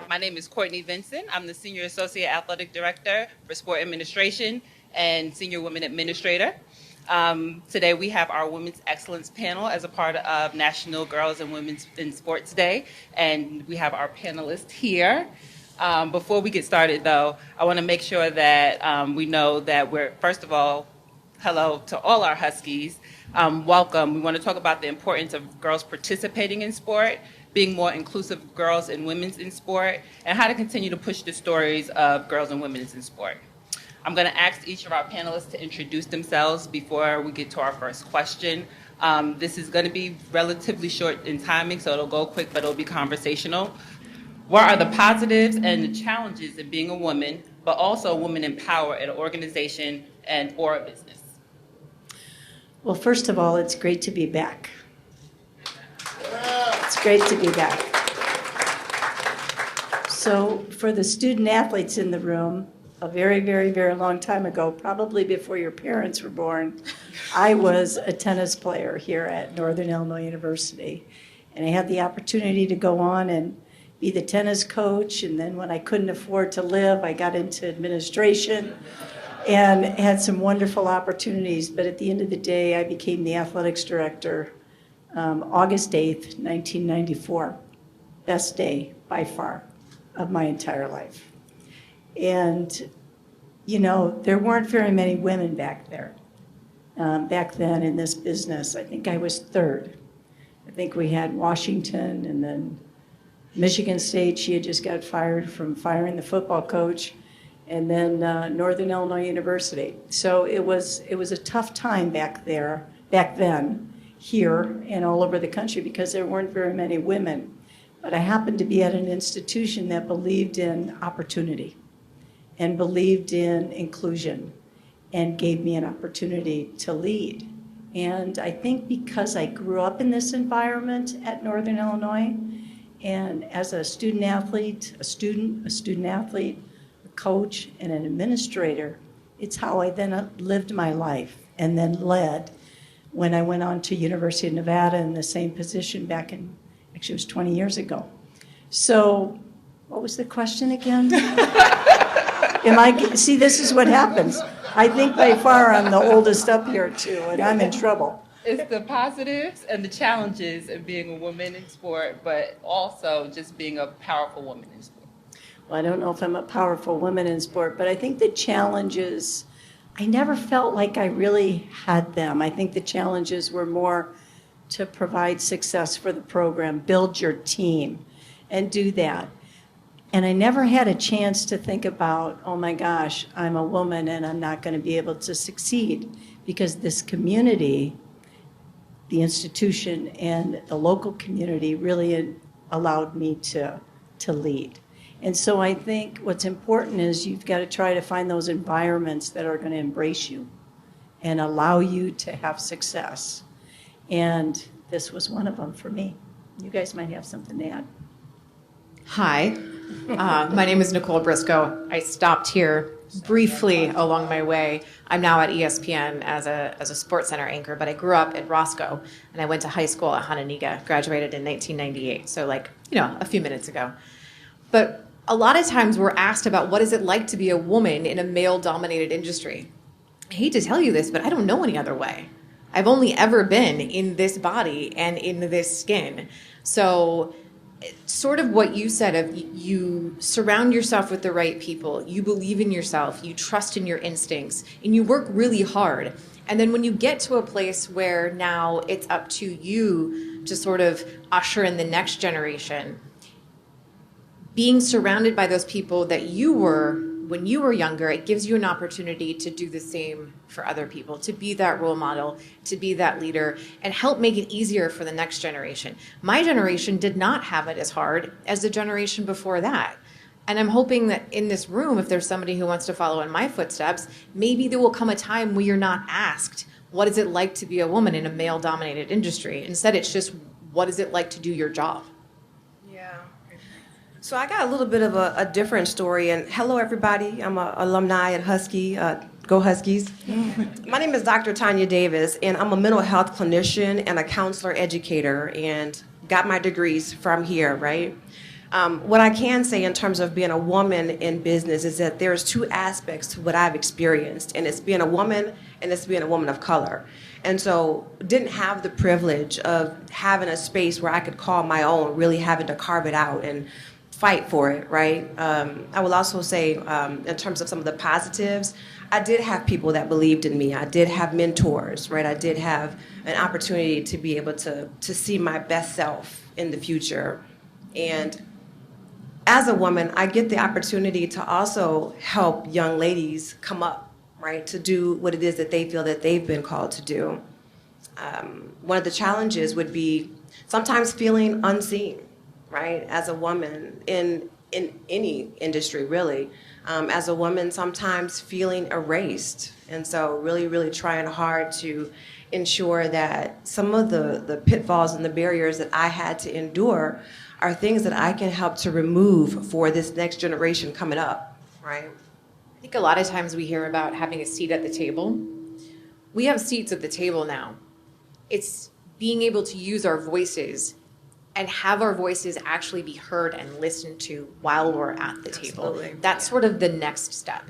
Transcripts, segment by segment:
My name is Courtney Vinson. I'm the Senior Associate Athletic Director for Sport Administration and Senior Women Administrator. Today we have our Women's Excellence panel as a part of National Girls and Women's in Sports Day, and we have our panelists here. Before we get started, though, I want to make sure that we know that we're, first of all, hello to all our Huskies. Welcome. We want to talk about the importance of girls participating in sport, being more inclusive of girls and women's in sport, and how to continue to push the stories of girls and women in sport. I'm going to ask each of our panelists to introduce themselves before we get to our first question. This is going to be relatively short in timing, so it'll go quick, but it'll be conversational. What are the positives and the challenges of being a woman, but also a woman in power at an organization and or a business? Well, first of all, it's great to be back. It's great to be back. So for the student athletes in the room, a very, very, very long time ago, probably before your parents were born, I was a tennis player here at Northern Illinois University. And I had the opportunity to go on and be the tennis coach. And then when I couldn't afford to live, I got into administration and had some wonderful opportunities. But at the end of the day, I became the athletics director August 8th, 1994. Best day by far of my entire life. And, you know, there weren't very many women back there. Back then in this business, I think I was third. I think we had Washington and then Michigan State. She had just got fired from firing the football coach. And then Northern Illinois University. So it was a tough time back then, here and all over the country, because there weren't very many women. But I happened to be at an institution that believed in opportunity and believed in inclusion and gave me an opportunity to lead. And I think because I grew up in this environment at Northern Illinois, and as a student athlete, a student athlete, a coach, and an administrator, it's how I then lived my life and then led when I went on to University of Nevada in the same position back in, actually it was 20 years ago. So what was the question again? See, this is what happens. I think by far I'm the oldest up here too, and I'm in trouble. It's the positives and the challenges of being a woman in sport, but also just being a powerful woman in sport. Well, I don't know if I'm a powerful woman in sport, but I think the challenges, I never felt like I really had them. I think the challenges were more to provide success for the program, build your team, and do that. And I never had a chance to think about, oh my gosh, I'm a woman and I'm not going to be able to succeed, because this community, the institution and the local community really allowed me to lead. And so I think what's important is you've got to try to find those environments that are going to embrace you and allow you to have success. And this was one of them for me. You guys might have something to add. Hi, my name is Nicole Briscoe. I stopped here briefly along my way. I'm now at ESPN as a SportsCenter anchor, but I grew up in Roscoe, and I went to high school at Hononegah, graduated in 1998, so a few minutes ago. But a lot of times we're asked about what is it like to be a woman in a male-dominated industry. I hate to tell you this, but I don't know any other way. I've only ever been in this body and in this skin. So sort of what you said of you surround yourself with the right people, you believe in yourself, you trust in your instincts, and you work really hard. And then when you get to a place where now it's up to you to sort of usher in the next generation, being surrounded by those people that you were when you were younger, it gives you an opportunity to do the same for other people, to be that role model, to be that leader, and help make it easier for the next generation. My generation did not have it as hard as the generation before that. And I'm hoping that in this room, if there's somebody who wants to follow in my footsteps, maybe there will come a time where you're not asked, what is it like to be a woman in a male-dominated industry? Instead, it's just, what is it like to do your job? So I got a little bit of a different story. And hello, everybody. I'm an alumni at Huskie. Go Huskies. My name is Dr. Tanya Davis, and I'm a mental health clinician and a counselor educator, and got my degrees from here, right? What I can say in terms of being a woman in business is that there's two aspects to what I've experienced, and it's being a woman and it's being a woman of color. And so didn't have the privilege of having a space where I could call my own, really having to carve it out and fight for it, right? I will also say, in terms of some of the positives, I did have people that believed in me. I did have mentors, right? I did have an opportunity to be able to see my best self in the future. And as a woman, I get the opportunity to also help young ladies come up, right? To do what it is that they feel that they've been called to do. One of the challenges would be sometimes feeling unseen, right? As a woman in any industry, really. As a woman, sometimes feeling erased. And so really, really trying hard to ensure that some of the pitfalls and the barriers that I had to endure are things that I can help to remove for this next generation coming up, right? I think a lot of times we hear about having a seat at the table. We have seats at the table now. It's being able to use our voices and have our voices actually be heard and listened to while we're at the table. That's sort of the next step.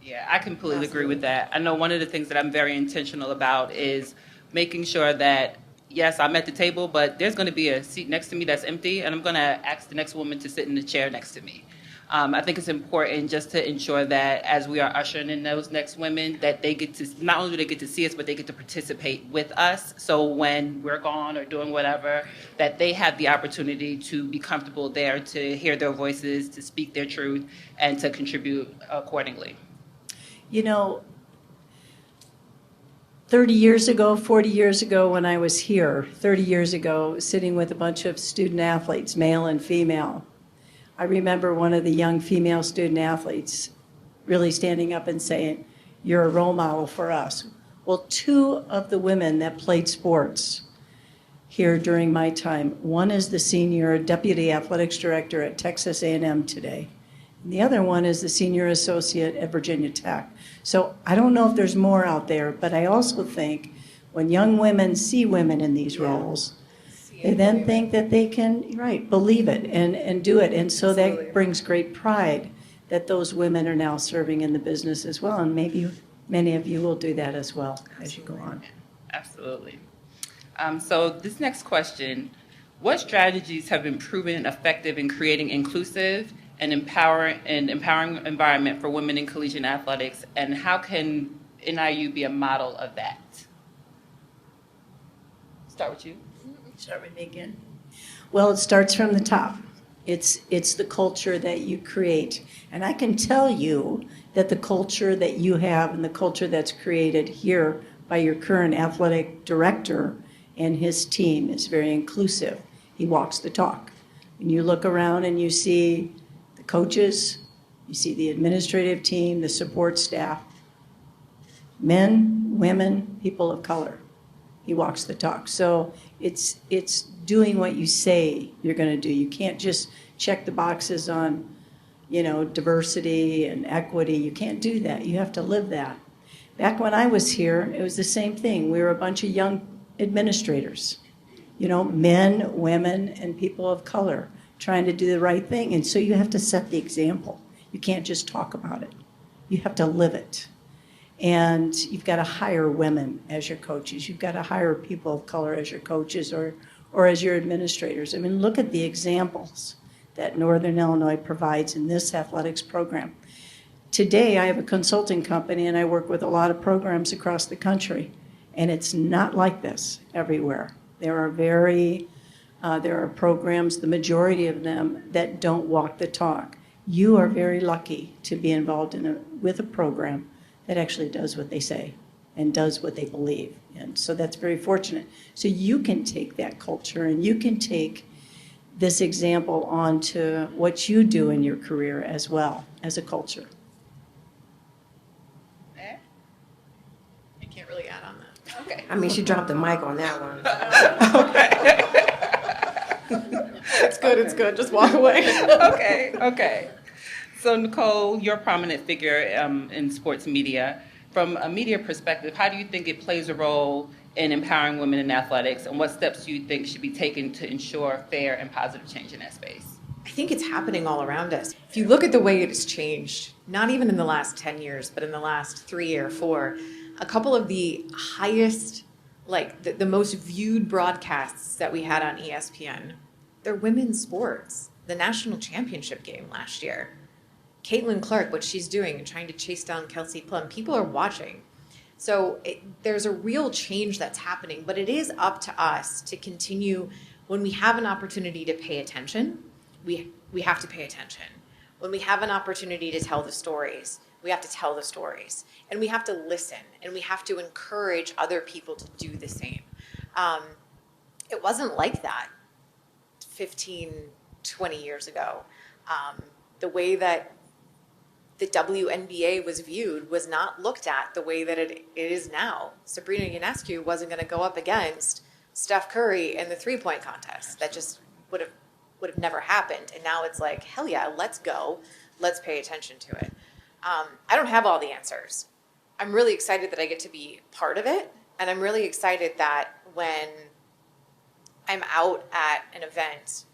Yeah, I completely agree with that. I know one of the things that I'm very intentional about is making sure that, yes, I'm at the table, but there's going to be a seat next to me that's empty, and I'm going to ask the next woman to sit in the chair next to me. I think it's important just to ensure that as we are ushering in those next women, that they get to, not only do they get to see us, but they get to participate with us. So when we're gone or doing whatever, that they have the opportunity to be comfortable there, to hear their voices, to speak their truth, and to contribute accordingly. You know, 30 years ago, 40 years ago when I was here, 30 years ago, sitting with a bunch of student athletes, male and female, I remember one of the young female student athletes really standing up and saying, "You're a role model for us." Well, two of the women that played sports here during my time, one is the senior deputy athletics director at Texas A&M today, and the other one is the senior associate at Virginia Tech. So I don't know if there's more out there, but I also think when young women see women in these roles, they then think that they can, believe it and do it. And so that brings great pride that those women are now serving in the business as well. And maybe many of you will do that as well as you go on. Absolutely. So this next question, what strategies have been proven effective in creating inclusive and empowering environment for women in collegiate athletics, and how can NIU be a model of that? Start with you. Start with me again. Well, it starts from the top. It's the culture that you create. And I can tell you that the culture that you have and the culture that's created here by your current athletic director and his team is very inclusive. He walks the talk. And you look around and you see the coaches, you see the administrative team, the support staff, men, women, people of color. He walks the talk. So it's doing what you say you're going to do. You can't just check the boxes on, diversity and equity. You can't do that. You have to live that. Back when I was here, it was the same thing. We were a bunch of young administrators, men, women, and people of color trying to do the right thing. And so you have to set the example. You can't just talk about it. You have to live it. And you've got to hire women as your coaches. You've got to hire people of color as your coaches or as your administrators. I mean, look at the examples that Northern Illinois provides in this athletics program. Today, I have a consulting company, and I work with a lot of programs across the country. And it's not like this everywhere. There are programs, the majority of them, that don't walk the talk. You are very lucky to be involved with a program that actually does what they say and does what they believe. And so that's very fortunate. So you can take that culture and you can take this example onto what you do in your career as well as a culture. I can't really add on that. Okay. I mean, she dropped the mic on that one. It's good. Just walk away. Okay. So Nicole, you're a prominent figure in sports media. from a media perspective, how do you think it plays a role in empowering women in athletics, and what steps do you think should be taken to ensure fair and positive change in that space? I think it's happening all around us. If you look at the way it has changed, not even in the last 10 years, but in the last 3 or 4, a couple of the highest, like the most viewed broadcasts that we had on ESPN, they're women's sports. The national championship game last year. Caitlin Clark, what she's doing and trying to chase down Kelsey Plum, people are watching. So there's a real change that's happening, but it is up to us to continue. When we have an opportunity to pay attention, we have to pay attention. When we have an opportunity to tell the stories, we have to tell the stories. And we have to listen, and we have to encourage other people to do the same. It wasn't like that 15, 20 years ago. The way that the WNBA was viewed was not looked at the way that it is now. Sabrina Ionescu wasn't going to go up against Steph Curry in the three-point contest. That just would have never happened. And now it's like, hell yeah, let's go. Let's pay attention to it. I don't have all the answers. I'm really excited that I get to be part of it. And I'm really excited that when I'm out at an event,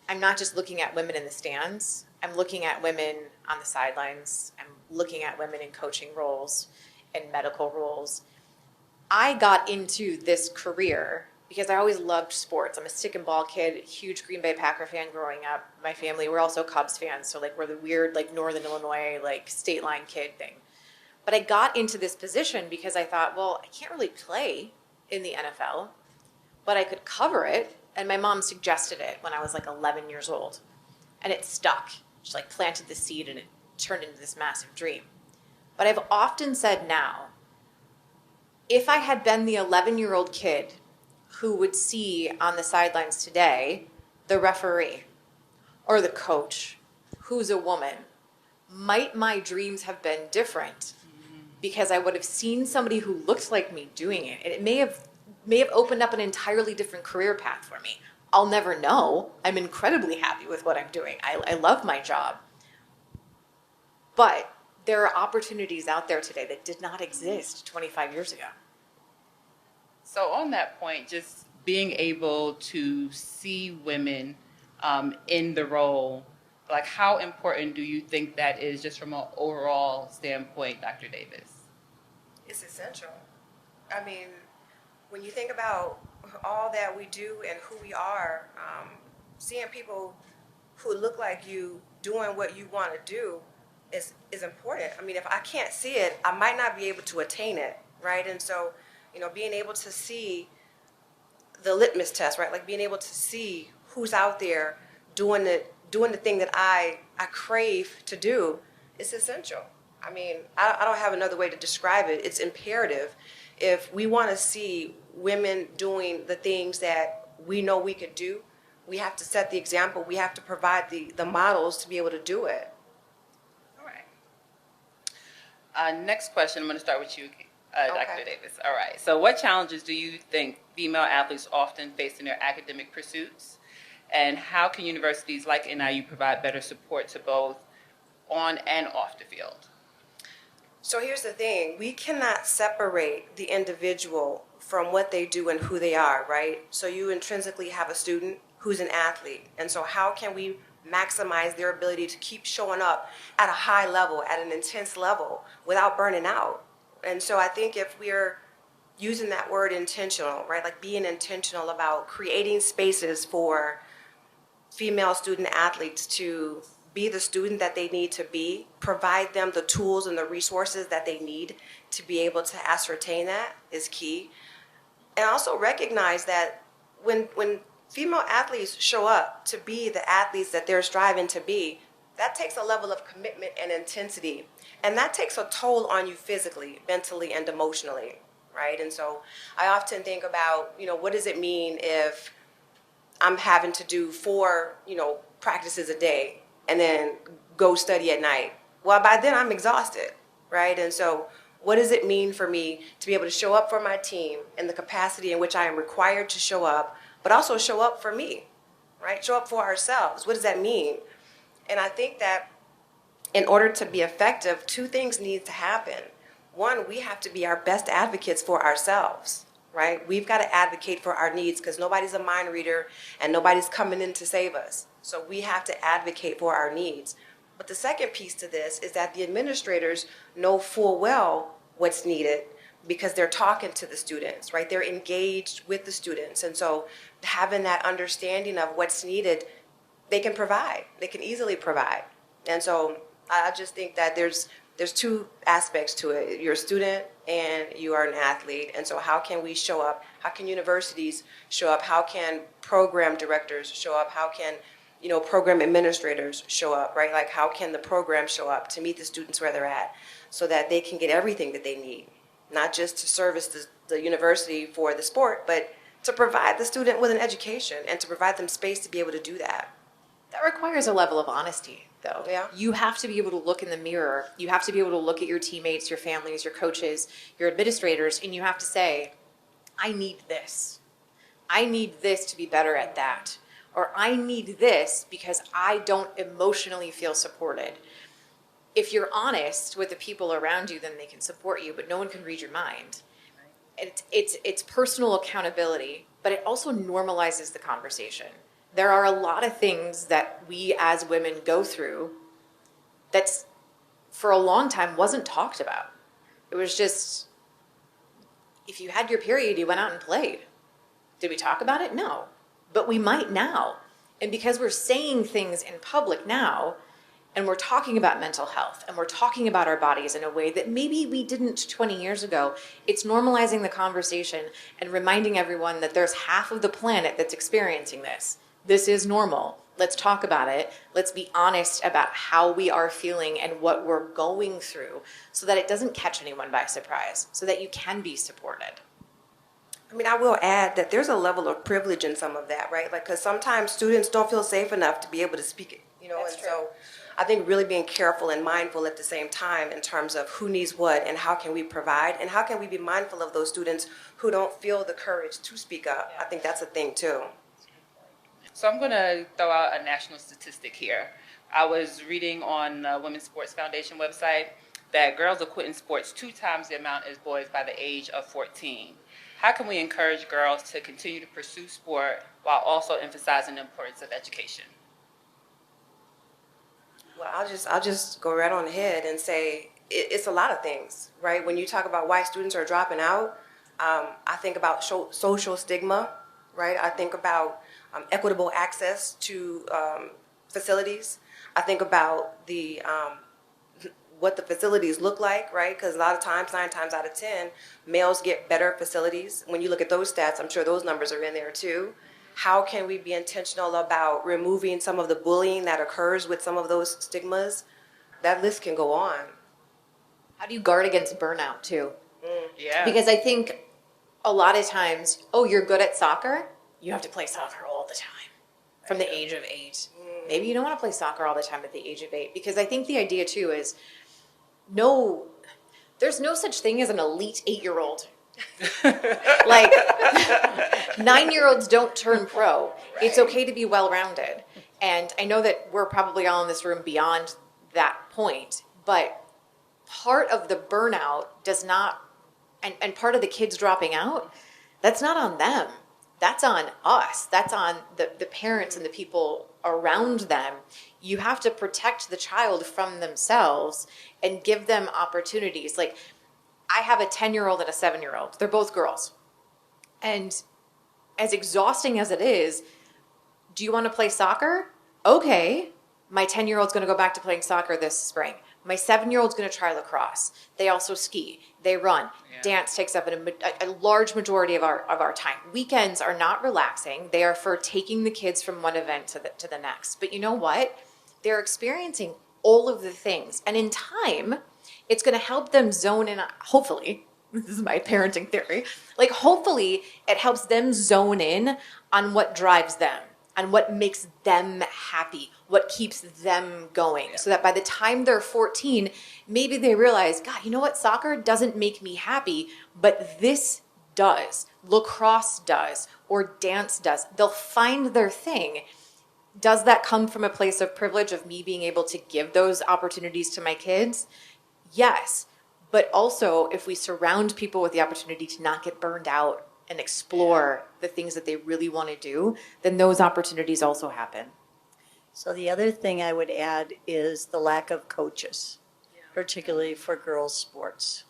I'm not just looking at women in the stands. I'm looking at women on the sidelines. I'm looking at women in coaching roles and medical roles. I got into this career because I always loved sports. I'm a stick and ball kid, huge Green Bay Packer fan growing up. My family, we're also Cubs fans, so like we're the weird like Northern Illinois like state line kid thing. But I got into this position because I thought, well, I can't really play in the NFL, but I could cover it. And my mom suggested it when I was like 11 years old. And it stuck. She like planted the seed and it turned into this massive dream. But I've often said now, if I had been the 11-year-old kid who would see on the sidelines today the referee or the coach who's a woman, might my dreams have been different? Because I would have seen somebody who looked like me doing it. And it may have opened up an entirely different career path for me. I'll never know. I'm incredibly happy with what I'm doing. I love my job. But there are opportunities out there today that did not exist 25 years ago. So on that point, just being able to see women in the role, like how important do you think that is just from an overall standpoint, Dr. Davis? It's essential. I mean, when you think about all that we do and who we are, seeing people who look like you doing what you want to do is important. I mean, if I can't see it, I might not be able to attain it, right? And so, being able to see the litmus test, right? Like being able to see who's out there doing the thing that I crave to do is essential. I mean, I don't have another way to describe it. It's imperative. If we want to see women doing the things that we know we could do, we have to set the example. We have to provide the models to be able to do it. All right. Next question, I'm going to start with you, Dr. Okay. Davis. All right. So what challenges do you think female athletes often face in their academic pursuits? And how can universities like NIU provide better support to both on and off the field? So here's the thing. We cannot separate the individual from what they do and who they are, right? So you intrinsically have a student who's an athlete. And so how can we maximize their ability to keep showing up at a high level, at an intense level, without burning out? And so I think if we're using that word intentional, right, like being intentional about creating spaces for female student athletes to be the student that they need to be, provide them the tools and the resources that they need to be able to ascertain that is key. And also recognize that when female athletes show up to be the athletes that they're striving to be, that takes a level of commitment and intensity. And that takes a toll on you physically, mentally, and emotionally, right? And so I often think about, what does it mean if I'm having to do 4, practices a day and then go study at night? Well, by then I'm exhausted, right? And so what does it mean for me to be able to show up for my team in the capacity in which I am required to show up, but also show up for me, right? Show up for ourselves. What does that mean? And I think that in order to be effective, 2 things need to happen. one, we have to be our best advocates for ourselves, right? We've got to advocate for our needs because nobody's a mind reader and nobody's coming in to save us. So we have to advocate for our needs. But the second piece to this is that the administrators know full well what's needed because they're talking to the students, right? They're engaged with the students. And so having that understanding of what's needed, they can provide. They can easily provide. And so I just think that there's two aspects to it. You're a student and you are an athlete. And so how can we show up? How can universities show up? How can program directors show up? How can, program administrators show up, right? Like how can the program show up to meet the students where they're at so that they can get everything that they need, not just to service the university for the sport, but to provide the student with an education and to provide them space to be able to do that. That requires a level of honesty, though. Yeah. You have to be able to look in the mirror. You have to be able to look at your teammates, your families, your coaches, your administrators, and you have to say, I need this. I need this to be better at that. Or I need this because I don't emotionally feel supported. If you're honest with the people around you, then they can support you, but no one can read your mind. It's personal accountability, but it also normalizes the conversation. There are a lot of things that we as women go through that's for a long time wasn't talked about. It was just, if you had your period, you went out and played. Did we talk about it? No. But we might now. And because we're saying things in public now, and we're talking about mental health, and we're talking about our bodies in a way that maybe we didn't 20 years ago, it's normalizing the conversation and reminding everyone that there's half of the planet that's experiencing this. This is normal. Let's talk about it. Let's be honest about how we are feeling and what we're going through so that it doesn't catch anyone by surprise, so that you can be supported. I mean, I will add that there's a level of privilege in some of that, right? Like, because sometimes students don't feel safe enough to be able to speak it, That's and true. so I think really being careful and mindful at the same time in terms of who needs what and how can we provide and how can we be mindful of those students who don't feel the courage to speak up. I think that's a thing too. So I'm going to throw out a national statistic here. I was reading on the Women's Sports Foundation website that girls are quitting sports 2 times the amount as boys by the age of 14. How can we encourage girls to continue to pursue sport while also emphasizing the importance of education? Well, I'll just go right on ahead and say it's a lot of things, right? When you talk about why students are dropping out, I think about social stigma, right? I think about equitable access to facilities. I think about the what the facilities look like, right? Because a lot of times, 9 times out of 10, males get better facilities. When you look at those stats, I'm sure those numbers are in there too. How can we be intentional about removing some of the bullying that occurs with some of those stigmas? That list can go on. How do you guard against burnout too? Yeah. Because I think a lot of times, oh, you're good at soccer? You have to play soccer all the time from the age of 8. Maybe you don't want to play soccer all the time at the age of 8, because I think the idea too is there's no such thing as an elite 8-year-old. Like 9-year-olds don't turn pro. Right. It's okay to be well-rounded. And I know that we're probably all in this room beyond that point, but part of the burnout does not, and part of the kids dropping out, that's not on them. That's on us. That's on the parents and the people around them. You have to protect the child from themselves and give them opportunities. Like, I have a 10-year-old and a 7-year-old. They're both girls. And as exhausting as it is, do you want to play soccer? Okay. My 10-year-old's going to go back to playing soccer this spring. My 7-year-old's going to try lacrosse. They also ski. They run. Yeah. Dance takes up a large majority of our time. Weekends are not relaxing. They are for taking the kids from one event to the next. But you know what? They're experiencing all of the things. And in time, it's going to help them zone in, hopefully, this is my parenting theory, like hopefully it helps them zone in on what drives them, on what makes them happy, what keeps them going. Yeah. So that by the time they're 14, maybe they realize, God, you know what? Soccer doesn't make me happy, but this does. Lacrosse does, or dance does. They'll find their thing. Does that come from a place of privilege of me being able to give those opportunities to my kids? Yes. But also, if we surround people with the opportunity to not get burned out and explore the things that they really want to do, then those opportunities also happen. So the other thing I would add is the lack of coaches, particularly for girls' sports.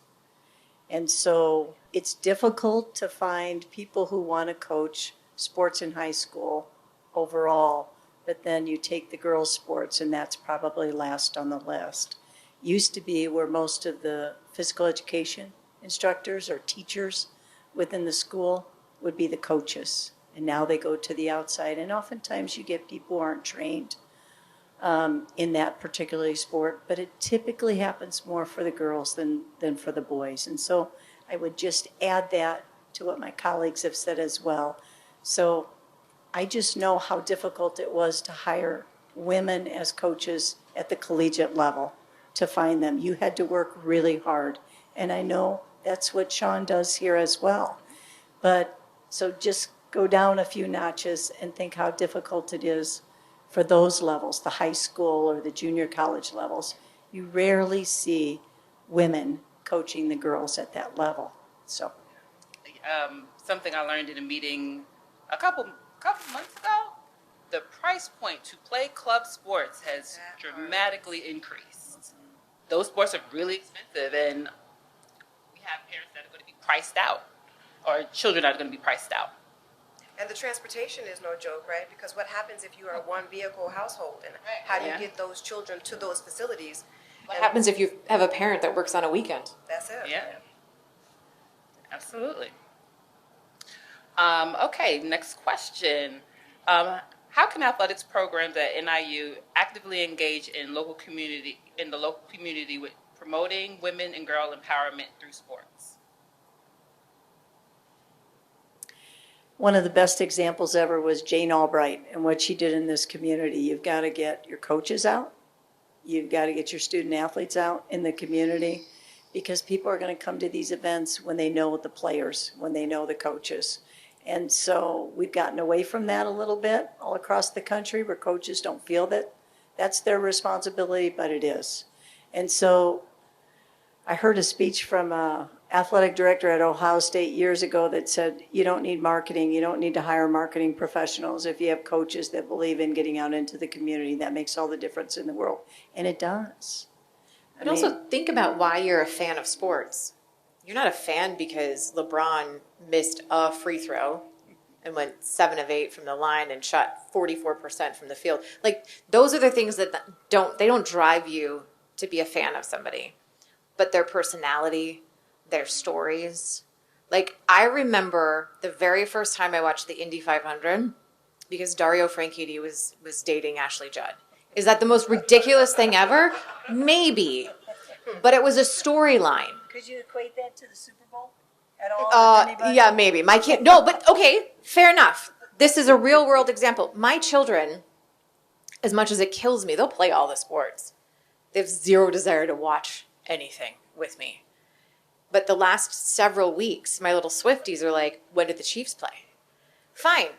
And so it's difficult to find people who want to coach sports in high school overall, but then you take the girls' sports and that's probably last on the list. Used to be where most of the physical education instructors or teachers within the school would be the coaches. And now they go to the outside. And oftentimes you get people who aren't trained in that particular sport, but it typically happens more for the girls than for the boys. And so I would just add that to what my colleagues have said as well. So I just know how difficult it was to hire women as coaches at the collegiate level, to find them. You had to work really hard. And I know that's what Sean does here as well. But so just go down a few notches and think how difficult it is for those levels, the high school or the junior college levels. You rarely see women coaching the girls at that level. So something I learned in a meeting a couple months ago, the price point to play club sports has dramatically increased. Those sports are really expensive, and we have parents that are going to be priced out, or children are going to be priced out. And the transportation is no joke, right? Because what happens if you are a one-vehicle household, and how do you get those children to those facilities? What happens if you have a parent that works on a weekend? That's it. Yeah, absolutely. Okay, next question. How can athletics programs at NIU actively engage in the local community with promoting women and girl empowerment through sports? one of the best examples ever was Jane Albright and what she did in this community. You've got to get your coaches out. You've got to get your student athletes out in the community, because people are going to come to these events when they know the players, when they know the coaches. And so we've gotten away from that a little bit all across the country, where coaches don't feel that that's their responsibility, but it is. And so I heard a speech from an athletic director at Ohio State years ago that said, you don't need marketing, you don't need to hire marketing professionals if you have coaches that believe in getting out into the community. That makes all the difference in the world. And it does. But also think about why you're a fan of sports. You're not a fan because LeBron missed a free throw and went 7 of 8 from the line and shot 44% from the field. Like, those are the things that don't drive you to be a fan of somebody. But their personality, their stories. Like, I remember the very first time I watched the Indy 500 because Dario Franchitti was dating Ashley Judd. Is that the most ridiculous thing ever? Maybe. But it was a storyline. Could you equate that to the Super Bowl at all? Yeah, maybe. My kid, no, but okay, fair enough. This is a real world example. My children, as much as it kills me, they'll play all the sports. They have zero desire to watch anything with me. But the last several weeks, my little Swifties are like, when did the Chiefs play? Fine.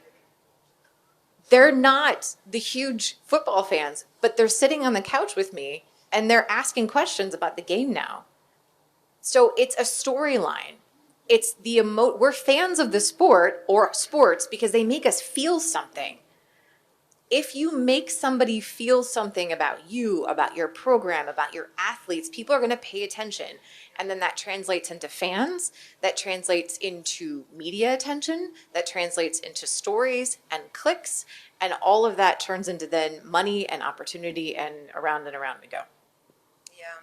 They're not the huge football fans, but they're sitting on the couch with me and they're asking questions about the game now. So it's a storyline. It's the we're fans of the sport or sports because they make us feel something. If you make somebody feel something about you, about your program, about your athletes, people are going to pay attention. And then that translates into fans, that translates into media attention, that translates into stories and clicks, and all of that turns into then money and opportunity, and around we go. Yeah.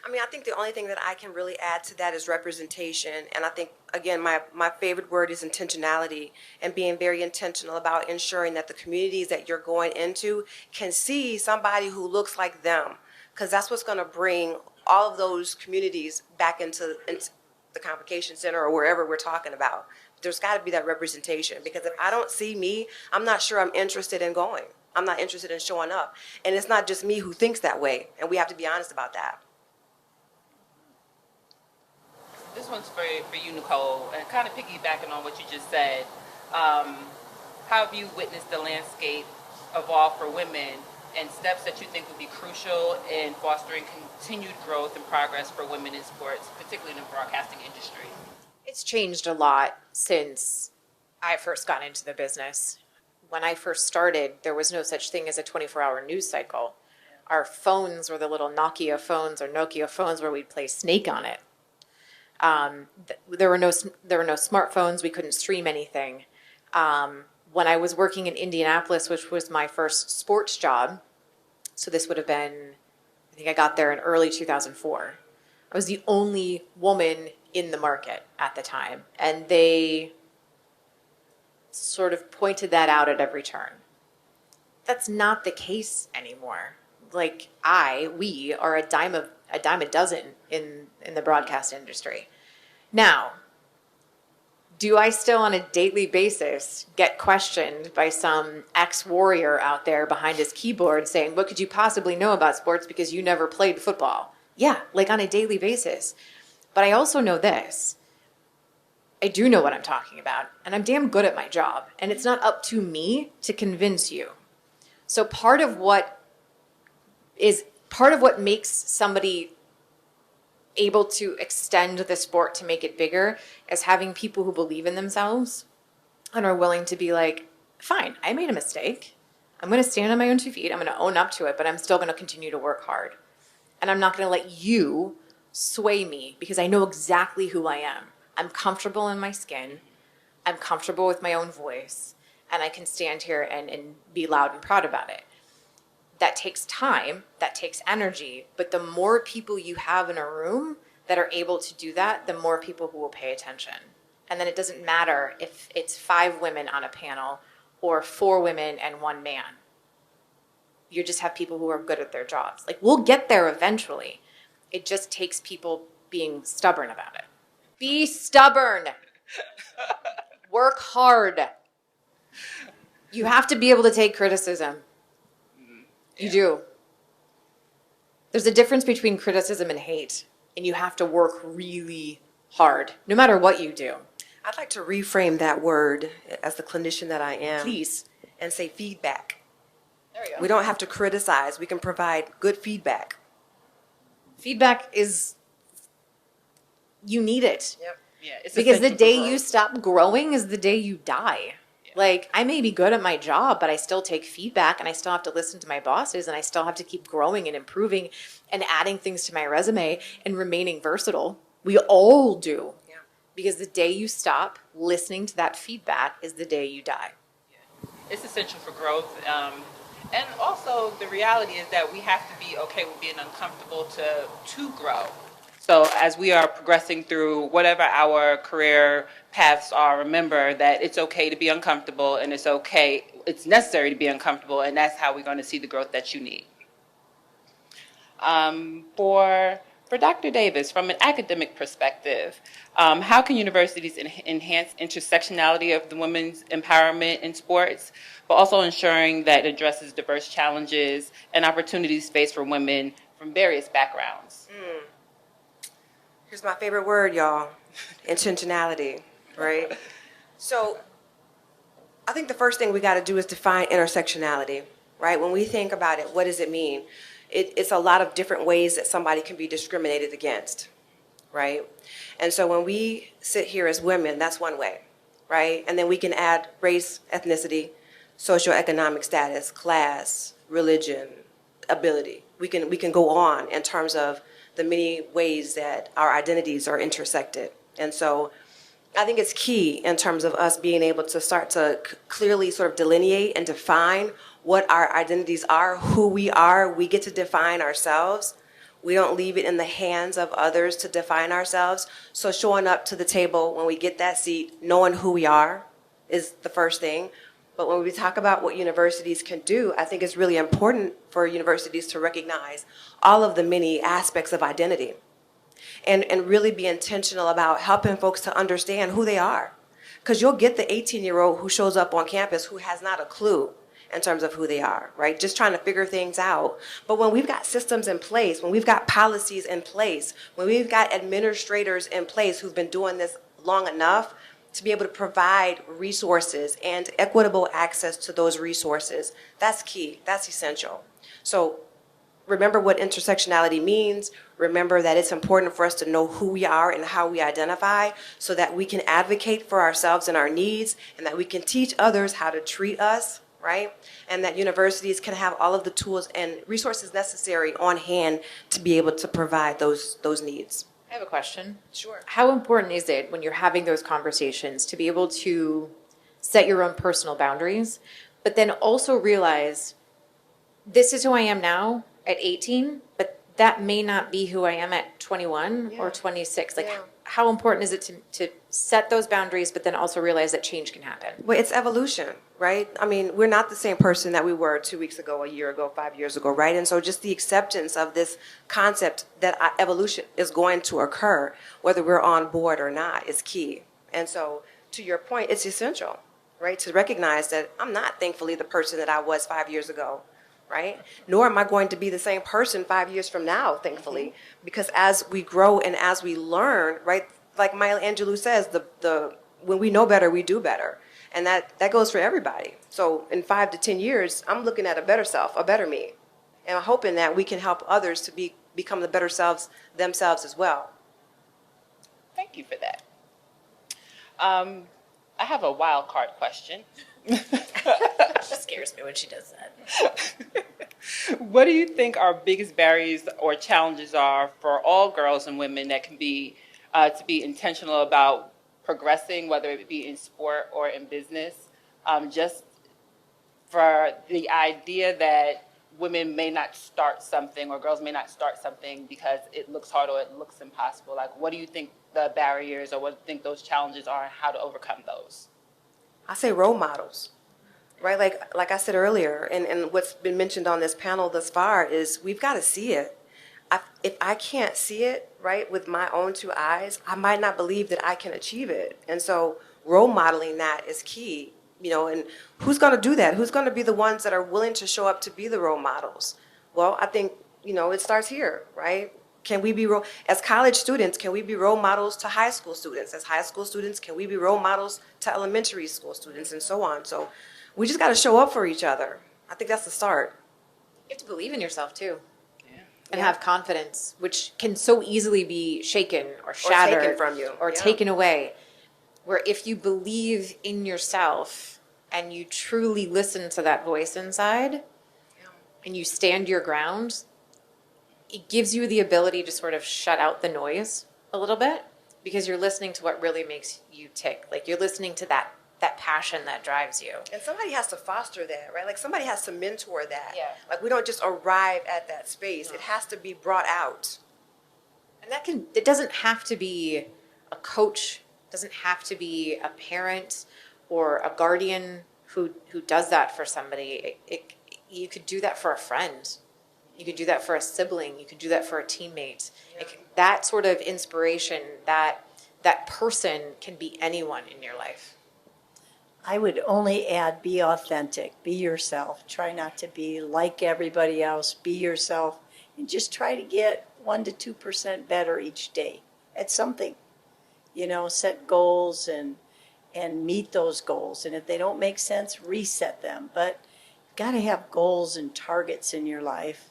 I mean, I think the only thing that I can really add to that is representation. And I think, again, my favorite word is intentionality, and being very intentional about ensuring that the communities that you're going into can see somebody who looks like them, because that's what's going to bring all of those communities back into the convocation center or wherever we're talking about. There's got to be that representation, because if I don't see me, I'm not sure I'm interested in going. I'm not interested in showing up. And it's not just me who thinks that way, and we have to be honest about that. This one's for you, Nicole, and kind of piggybacking on what you just said. How have you witnessed the landscape evolve for women and steps that you think would be crucial in fostering continued growth and progress for women in sports, particularly in the broadcasting industry? It's changed a lot since I first got into the business. When I first started, there was no such thing as a 24-hour news cycle. Our phones were the little Nokia phones or Nokia phones where we'd play Snake on it. There were no smartphones. We couldn't stream anything. When I was working in Indianapolis, which was my first sports job, so this would have been, I think I got there in early 2004. I was the only woman in the market at the time, and they sort of pointed that out at every turn. That's not the case anymore. Like we are a dime a dozen in the broadcast industry. Now, do I still on a daily basis get questioned by some ex-warrior out there behind his keyboard saying, what could you possibly know about sports because you never played football? Yeah, like on a daily basis. But I also know this. I do know what I'm talking about, and I'm damn good at my job, and it's not up to me to convince you. So part of what makes somebody able to extend the sport to make it bigger is having people who believe in themselves and are willing to be like, fine, I made a mistake. I'm going to stand on my own 2 feet. I'm going to own up to it, but I'm still going to continue to work hard. And I'm not going to let you sway me because I know exactly who I am. I'm comfortable in my skin. I'm comfortable with my own voice. And I can stand here and be loud and proud about it. That takes time. That takes energy. But the more people you have in a room that are able to do that, the more people who will pay attention. And then it doesn't matter if it's 5 women on a panel or 4 women and 1 man. You just have people who are good at their jobs. Like, we'll get there eventually. It just takes people being stubborn about it. Be stubborn. Work hard. You have to be able to take criticism. You do. There's a difference between criticism and hate, and you have to work really hard, no matter what you do. I'd like to reframe that word as the clinician that I am. Please. And say feedback. There you go. We don't have to criticize. We can provide good feedback. Feedback is, you need it. Yep. Yeah, it's Because the essential for day growth. you stop growing is the day you die. Like, I may be good at my job, but I still take feedback and I still have to listen to my bosses and I still have to keep growing and improving and adding things to my resume and remaining versatile. We all do. Yeah. Because the day you stop listening to that feedback is the day you die. It's essential for growth. And also the reality is that we have to be okay with being uncomfortable to grow. So as we are progressing through whatever our career paths are, remember that it's okay to be uncomfortable and it's necessary to be uncomfortable, and that's how we're going to see the growth that you need. For Dr. Davis, from an academic perspective, how can universities enhance intersectionality of the women's empowerment in sports, but also ensuring that it addresses diverse challenges and opportunities faced for women from various backgrounds? Here's my favorite word, y'all. Intentionality, right? So I think the first thing we got to do is define intersectionality, right? When we think about it, what does it mean? It's a lot of different ways that somebody can be discriminated against, right? And so when we sit here as women, that's one way, right? And then we can add race, ethnicity, socioeconomic status, class, religion, ability. We can go on in terms of the many ways that our identities are intersected. And so I think it's key in terms of us being able to start to clearly sort of delineate and define what our identities are, who we are. We get to define ourselves. We don't leave it in the hands of others to define ourselves. So showing up to the table when we get that seat, knowing who we are is the first thing. But when we talk about what universities can do, I think it's really important for universities to recognize all of the many aspects of identity and really be intentional about helping folks to understand who they are. Because you'll get the 18-year-old who shows up on campus who has not a clue in terms of who they are, right? Just trying to figure things out. But when we've got systems in place, when we've got policies in place, when we've got administrators in place who've been doing this long enough to be able to provide resources and equitable access to those resources, that's key, that's essential. So remember what intersectionality means. Remember that it's important for us to know who we are and how we identify so that we can advocate for ourselves and our needs, and that we can teach others how to treat us, right? And that universities can have all of the tools and resources necessary on hand to be able to provide those needs. I have a question. Sure. How important is it when you're having those conversations to be able to set your own personal boundaries, but then also realize this is who I am now at 18, but that may not be who I am at 21 or 26. Like, how important is it to set those boundaries, but then also realize that change can happen? Well, it's evolution, right? I mean, we're not the same person that we were 2 weeks ago, a year ago, 5 years ago, right? And so just the acceptance of this concept that evolution is going to occur, whether we're on board or not, is key. And so to your point, it's essential, right, to recognize that I'm not, thankfully, the person that I was 5 years ago, right? Nor am I going to be the same person 5 years from now, thankfully, because as we grow and as we learn, right, like Maya Angelou says, when we know better, we do better. And that goes for everybody. So in 5 to 10 years, I'm looking at a better self, a better me. And I'm hoping that we can help others to become the better selves themselves as well. Thank you for that. I have a wild card question. She scares me when she does that. What do you think our biggest barriers or challenges are for all girls and women that can be to be intentional about progressing, whether it be in sport or in business, just for the idea that women may not start something or girls may not start something because it looks hard or it looks impossible? Like, what do you think the barriers or what do you think those challenges are and how to overcome those? I say role models, right? Like I said earlier, and what's been mentioned on this panel thus far is we've got to see it. If I can't see it, right, with my own two eyes, I might not believe that I can achieve it. And so role modeling that is key, and who's going to do that? Who's going to be the ones that are willing to show up to be the role models? Well, I think, it starts here, right? Can we be as college students, can we be role models to high school students? As high school students, can we be role models to elementary school students and so on? So we just got to show up for each other. I think that's the start. You have to believe in yourself, too. And have confidence, which can so easily be shaken or shattered or taken from you, or taken away. Where if you believe in yourself and you truly listen to that voice inside and you stand your ground, it gives you the ability to sort of shut out the noise a little bit because you're listening to what really makes you tick. Like you're listening to that passion that drives you. And somebody has to foster that, right? Like somebody has to mentor that. Yeah. Like we don't just arrive at that space. It has to be brought out. And it doesn't have to be a coach, doesn't have to be a parent or a guardian who does that for somebody. You could do that for a friend. You could do that for a sibling. You could do that for a teammate. Yeah. That sort of inspiration, that person can be anyone in your life. I would only add, be authentic, be yourself. Try not to be like everybody else. Be yourself and just try to get 1% to 2% better each day at something. Set goals and meet those goals. And if they don't make sense, reset them. But you've got to have goals and targets in your life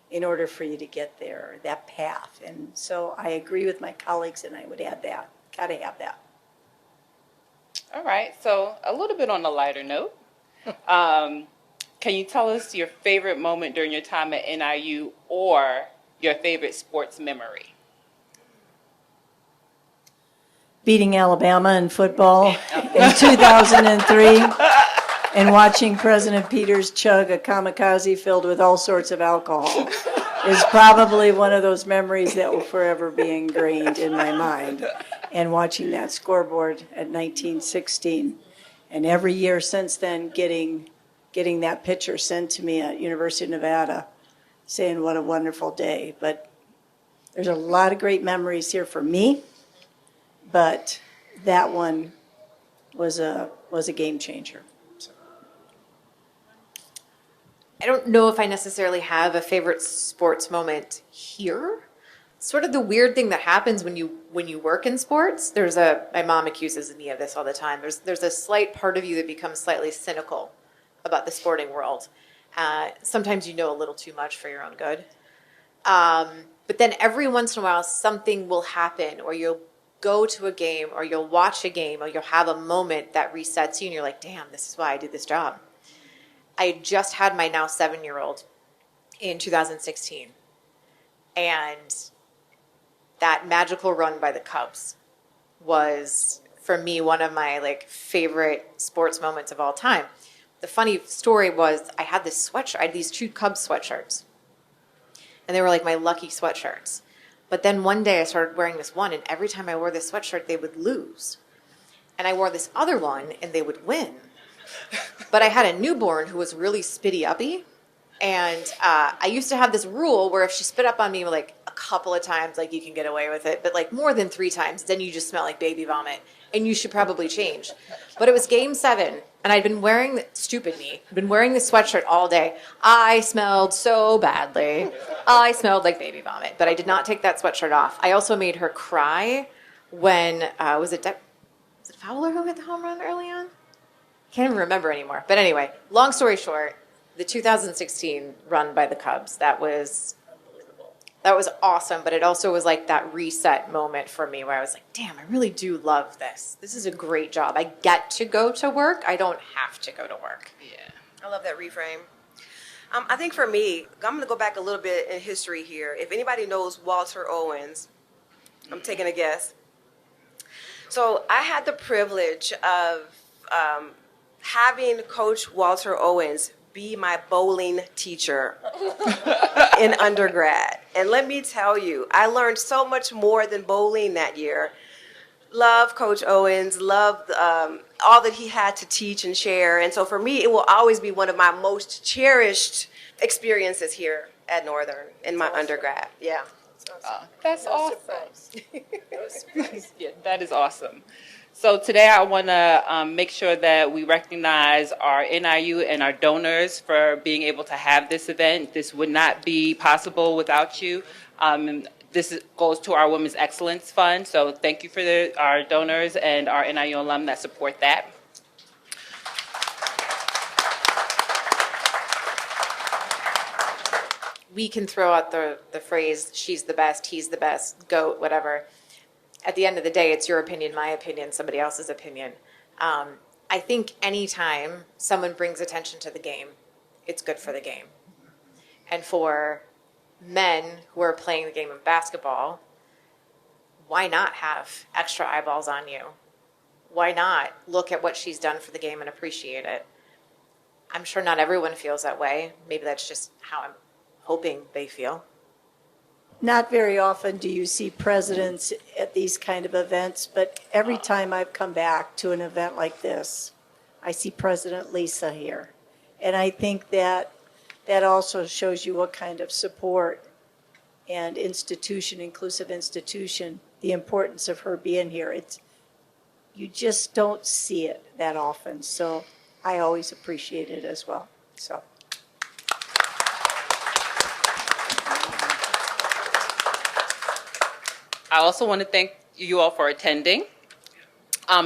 in order for you to get there, that path. And so I agree with my colleagues, and I would add that. Got to have that. All right, so a little bit on a lighter note. Can you tell us your favorite moment during your time at NIU or your favorite sports memory? Beating Alabama in football in 2003 and watching President Peters chug a kamikaze filled with all sorts of alcohol is probably one of those memories that will forever be ingrained in my mind. And watching that scoreboard at 1916. And every year since then, getting that picture sent to me at University of Nevada, saying what a wonderful day. But there's a lot of great memories here for me, but that one was a game changer. I don't know if I necessarily have a favorite sports moment here. Sort of the weird thing that happens when you work in sports, my mom accuses me of this all the time. There's a slight part of you that becomes slightly cynical about the sporting world. Sometimes you know a little too much for your own good. But then every once in a while, something will happen, or you'll go to a game, or you'll watch a game, or you'll have a moment that resets you, and you're like, damn, this is why I did this job. I had just had my now 7-year-old in 2016. And that magical run by the Cubs was, for me, one of my favorite sports moments of all time. The funny story was I had this sweatshirt. I had these 2 Cubs sweatshirts. And they were like my lucky sweatshirts. But then one day I started wearing this one, and every time I wore this sweatshirt, they would lose. And I wore this other one, and they would win. But I had a newborn who was really spitty-uppy. And I used to have this rule where if she spit up on me a couple of times, you can get away with it. But more than 3 times, then you just smell like baby vomit. And you should probably change. But it was game 7, and I'd been wearing, stupid me, been wearing this sweatshirt all day. I smelled so badly. I smelled like baby vomit. But I did not take that sweatshirt off. I also made her cry when, was it Fowler who hit the home run early on? Can't even remember anymore. But anyway, long story short, the 2016 run by the Cubs, that was awesome, but it also was that reset moment for me where I was like, damn, I really do love this. This is a great job. I get to go to work. I don't have to go to work. Yeah. I love that reframe. I think for me, I'm going to go back a little bit in history here. If anybody knows Walter Owens, I'm taking a guess. So I had the privilege of having Coach Walter Owens be my bowling teacher in undergrad. And let me tell you, I learned so much more than bowling that year. Love Coach Owens, loved all that he had to teach and share. And so for me, it will always be one of my most cherished experiences here at Northern in my undergrad. Yeah. That's awesome. Yeah, that is awesome. So today I want to make sure that we recognize our NIU and our donors for being able to have this event. This would not be possible without you. This goes to our Women's Excellence Fund. So thank you for our donors and our NIU alum that support that. We can throw out the phrase, she's the best, he's the best, GOAT, whatever. At the end of the day, it's your opinion, my opinion, somebody else's opinion. I think anytime someone brings attention to the game, it's good for the game. And for men who are playing the game of basketball, why not have extra eyeballs on you? Why not look at what she's done for the game and appreciate it? I'm sure not everyone feels that way. Maybe that's just how I'm hoping they feel. Not very often do you see presidents at these kind of events, but every time I've come back to an event like this, I see President Lisa here. And I think that also shows you what kind of support and inclusive institution, the importance of her being here. You just don't see it that often. So I always appreciate it as well. So. I also want to thank you all for attending.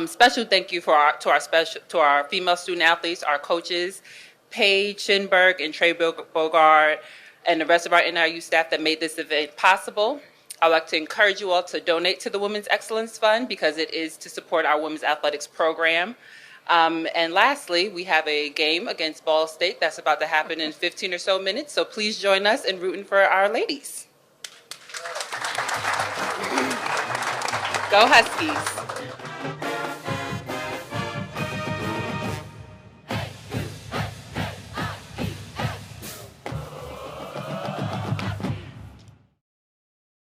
Special thank you to our female student athletes, our coaches, Paige Schinberg and Trey Bogard, and the rest of our NIU staff that made this event possible. I'd like to encourage you all to donate to the Women's Excellence Fund because it is to support our women's athletics program. And lastly, we have a game against Ball State that's about to happen in 15 or so minutes. So please join us in rooting for our ladies. Go Huskies.